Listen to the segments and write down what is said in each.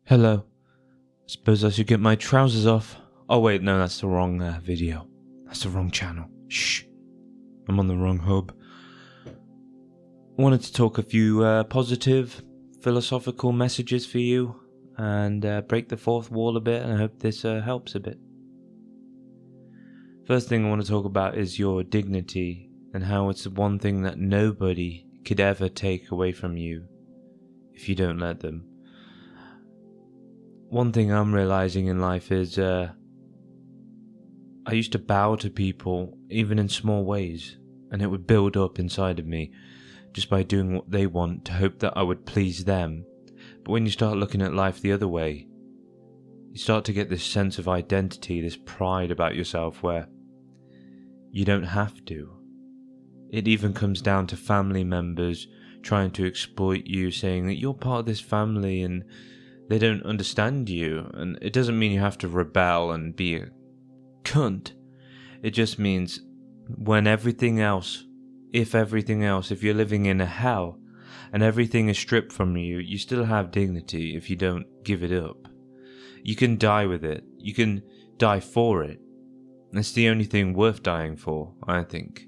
Hello. Suppose I should get my trousers off. Oh wait, no, that's the wrong video. That's the wrong channel. Shh. I'm on the wrong hub. Wanted to talk a few positive, philosophical messages for you and break the fourth wall a bit, and I hope this helps a bit. First thing I want to talk about is your dignity and how it's the one thing that nobody could ever take away from you if you don't let them. One thing I'm realizing in life is I used to bow to people even in small ways, and it would build up inside of me just by doing what they want to hope that I would please them. But when you start looking at life the other way, you start to get this sense of identity, this pride about yourself where you don't have to. It even comes down to family members trying to exploit you, saying that you're part of this family and they don't understand you. And it doesn't mean you have to rebel and be a cunt. It just means when everything else, if you're living in a hell and everything is stripped from you, you still have dignity if you don't give it up. You can die with it. You can die for it. It's the only thing worth dying for, I think.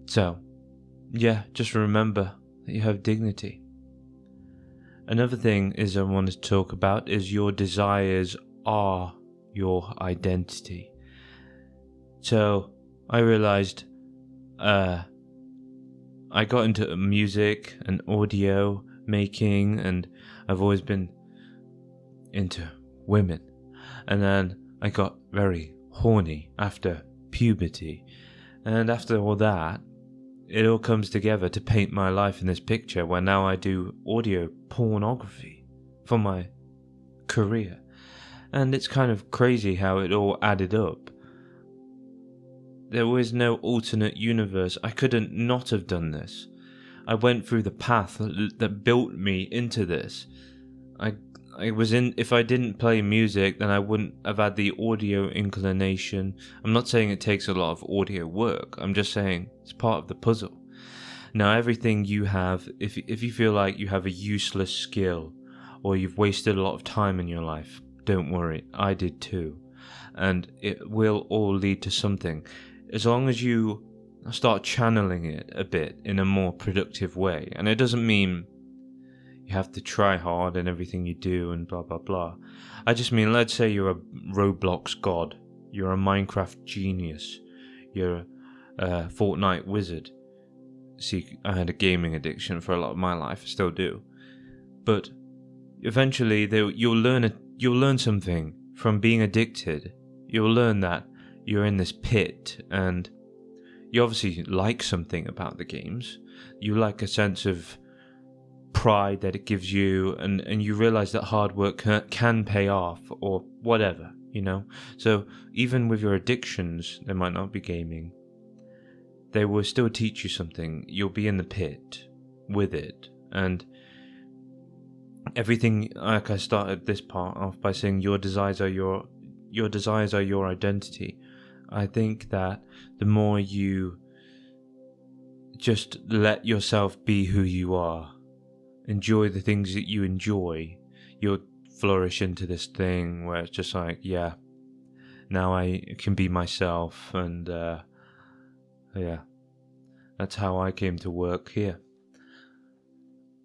So, yeah, just remember that you have dignity. Another thing I want to talk about is your desires are your identity. So, I realized I got into music and audio making, and I've always been into women. And then I got very horny after puberty. And after all that, it all comes together to paint my life in this picture where now I do audio pornography for my career. And it's kind of crazy how it all added up. There was no alternate universe. I couldn't not have done this. I went through the path that built me into this. If I didn't play music, then I wouldn't have had the audio inclination. I'm not saying it takes a lot of audio work. I'm just saying it's part of the puzzle. Now, everything you have, if you feel like you have a useless skill or you've wasted a lot of time in your life, don't worry. I did too. And it will all lead to something. As long as you start channeling it a bit in a more productive way. And it doesn't mean you have to try hard in everything you do and blah blah blah. I just mean, let's say you're a Roblox god, you're a Minecraft genius, you're a Fortnite wizard. See, I had a gaming addiction for a lot of my life, I still do. But eventually you'll learn something from being addicted. You'll learn that you're in this pit and you obviously like something about the games. You like a sense of pride that it gives you, and you realize that hard work can pay off or whatever, you know. So even with your addictions, they might not be gaming, they will still teach you something. You'll be in the pit with it, and everything, like I started this part off by saying your desires are your identity. I think that the more you just let yourself be who you are, enjoy the things that you enjoy, you'll flourish into this thing where it's just like, yeah, now I can be myself. And yeah, that's how I came to work here.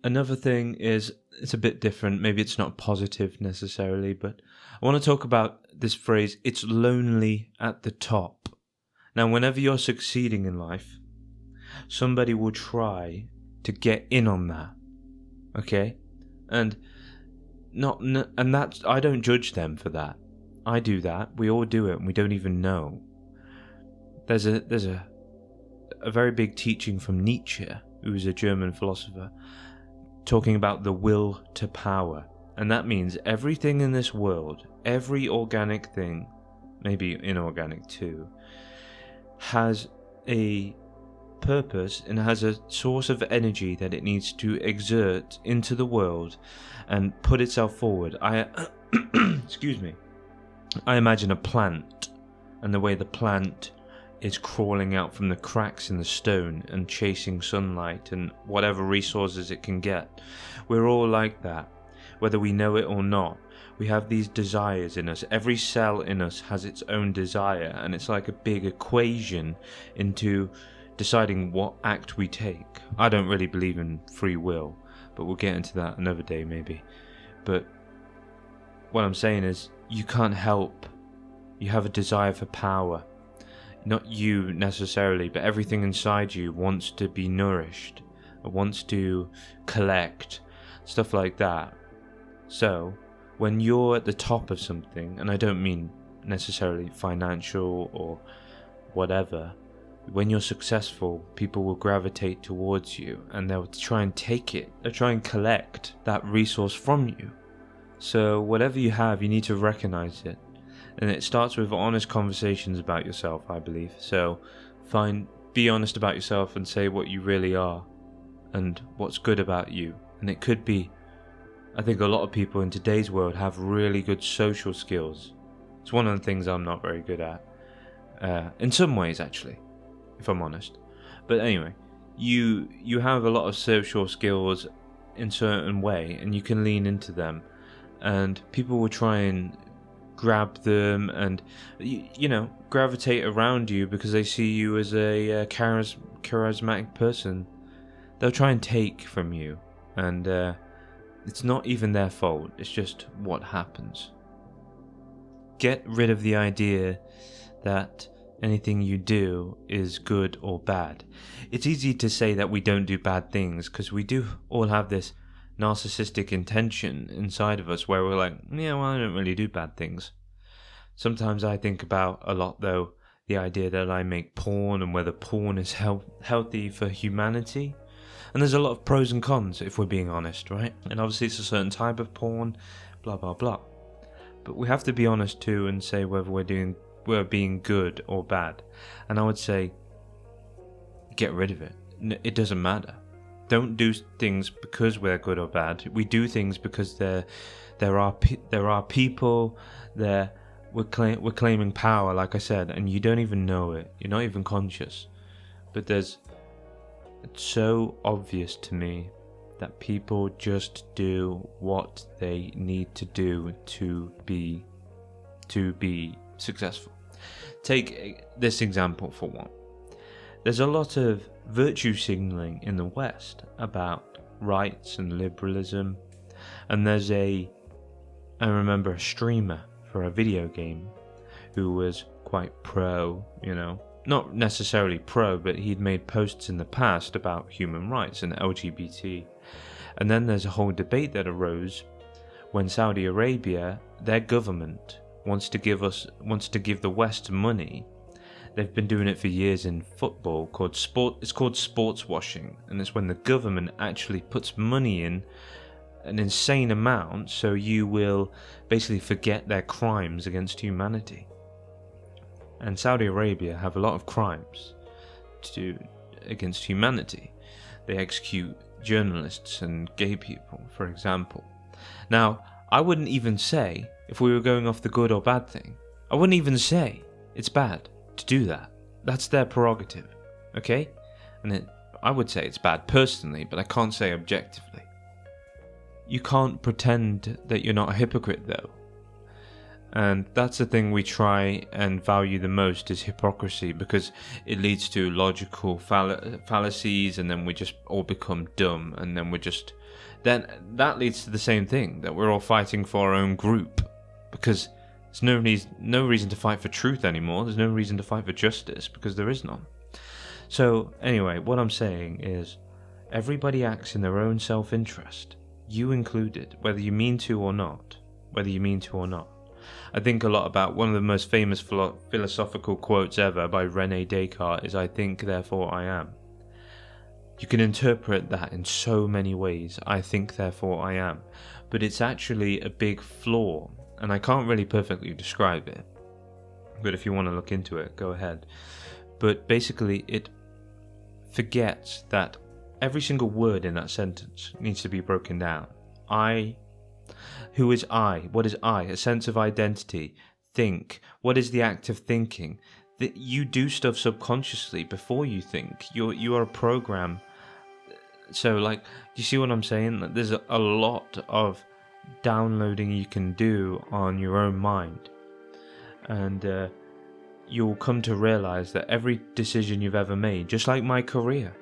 Another thing is, it's a bit different. Maybe it's not positive necessarily, but I want to talk about this phrase, it's lonely at the top. Now, whenever you're succeeding in life, somebody will try to get in on that. Okay, and that's, I don't judge them for that. I do that. We all do it, and we don't even know. There's a very big teaching from Nietzsche, who is a German philosopher, talking about the will to power, and that means everything in this world, every organic thing, maybe inorganic too, has a purpose and has a source of energy that it needs to exert into the world and put itself forward. Excuse me. I imagine a plant and the way the plant is crawling out from the cracks in the stone and chasing sunlight and whatever resources it can get. We're all like that. whether we know it or not. We have these desires in us. Every cell in us has its own desire, and it's like a big equation into deciding what act we take. I don't really believe in free will, but we'll get into that another day maybe. But what I'm saying is, you can't help. You have a desire for power. Not you necessarily, but everything inside you wants to be nourished. It wants to collect. Stuff like that. So, when you're at the top of something, and I don't mean necessarily financial or whatever, when you're successful, people will gravitate towards you and they'll try and take it. They'll try and collect that resource from you. So whatever you have, you need to recognize it. And it starts with honest conversations about yourself, I believe. So be honest about yourself and say what you really are and what's good about you. And it could be, I think a lot of people in today's world have really good social skills. It's one of the things I'm not very good at. In some ways, actually, if I'm honest. But anyway, you have a lot of social skills in a certain way, and you can lean into them. And people will try and grab them and, gravitate around you because they see you as a charismatic person. They'll try and take from you, and it's not even their fault. It's just what happens. Get rid of the idea that anything you do is good or bad. It's easy to say that we don't do bad things because we do all have this narcissistic intention inside of us where we're like, yeah, well, I don't really do bad things. Sometimes I think about a lot, though, the idea that I make porn and whether porn is healthy for humanity. And there's a lot of pros and cons, if we're being honest, right? And obviously it's a certain type of porn, blah, blah, blah. But we have to be honest too and say whether we're being good or bad. And I would say, get rid of it. It doesn't matter. Don't do things because we're good or bad. We do things because there are people there. We're claiming power, like I said, and you don't even know it. You're not even conscious. But it's so obvious to me that people just do what they need to do to be successful. Take this example for one. There's a lot of virtue signaling in the West about rights and liberalism, and I remember a streamer for a video game who was quite pro, not necessarily pro, but he'd made posts in the past about human rights and LGBT. And then there's a whole debate that arose when Saudi Arabia, their government, wants to give the West money. They've been doing it for years in football. It's called sports washing, and it's when the government actually puts money in an insane amount, so you will basically forget their crimes against humanity. And Saudi Arabia have a lot of crimes against humanity. They execute journalists and gay people, for example. Now, I wouldn't even say, if we were going off the good or bad thing, I wouldn't even say it's bad to do that. That's their prerogative, okay? And I would say it's bad personally, but I can't say objectively. You can't pretend that you're not a hypocrite, though. And that's the thing we try and value the most, is hypocrisy, because it leads to logical fallacies, and then we just all become dumb, and then that leads to the same thing, that we're all fighting for our own group, because there's no reason to fight for truth anymore. There's no reason to fight for justice, because there is none. So anyway, what I'm saying is, everybody acts in their own self-interest, you included, whether you mean to or not. I think a lot about one of the most famous philosophical quotes ever by René Descartes is, I think, therefore I am. You can interpret that in so many ways, I think, therefore I am. But it's actually a big flaw, and I can't really perfectly describe it. But if you want to look into it, go ahead. But basically, it forgets that every single word in that sentence needs to be broken down. Who is I? What is I? A sense of identity. Think. What is the act of thinking? That you do stuff subconsciously before you think. You are a program. So, you see what I'm saying? There's a lot of downloading you can do on your own mind. And you'll come to realize that every decision you've ever made, just like my career,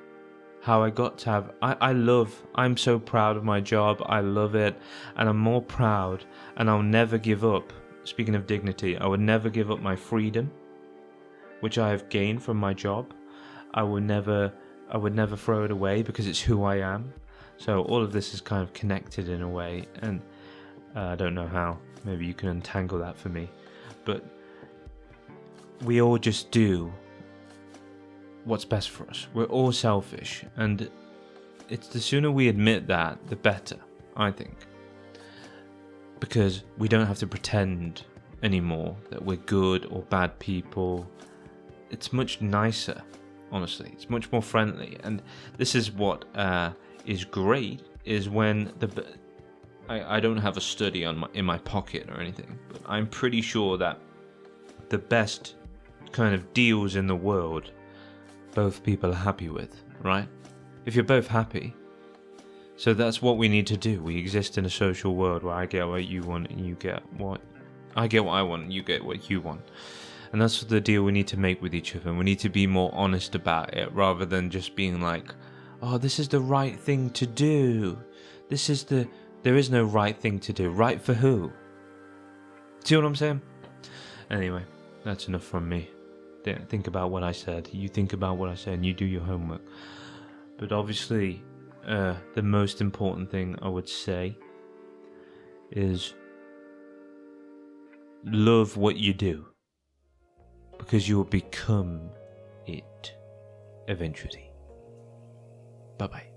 how I got to have, I'm so proud of my job, I love it, and I'm more proud, and I'll never give up, speaking of dignity, I would never give up my freedom, which I have gained from my job. I would never throw it away because it's who I am. So all of this is kind of connected in a way, and I don't know how, maybe you can untangle that for me, but we all just do what's best for us. We're all selfish, and it's the sooner we admit that, the better, I think. Because we don't have to pretend anymore that we're good or bad people. It's much nicer, honestly. It's much more friendly. And this is what is great, is when I don't have a study in my pocket or anything, but I'm pretty sure that the best kind of deals in the world, both people are happy with, right? If you're both happy. So that's what we need to do. We exist in a social world where I get what you want and you get what I want and you get what you want. And that's the deal we need to make with each other. We need to be more honest about it, rather than just being like, oh, this is the right thing to do. There is no right thing to do. Right for who? See what I'm saying? Anyway, that's enough from me. Think about what I said. You think about what I said and you do your homework. But obviously, the most important thing I would say is love what you do, because you will become it eventually. Bye bye.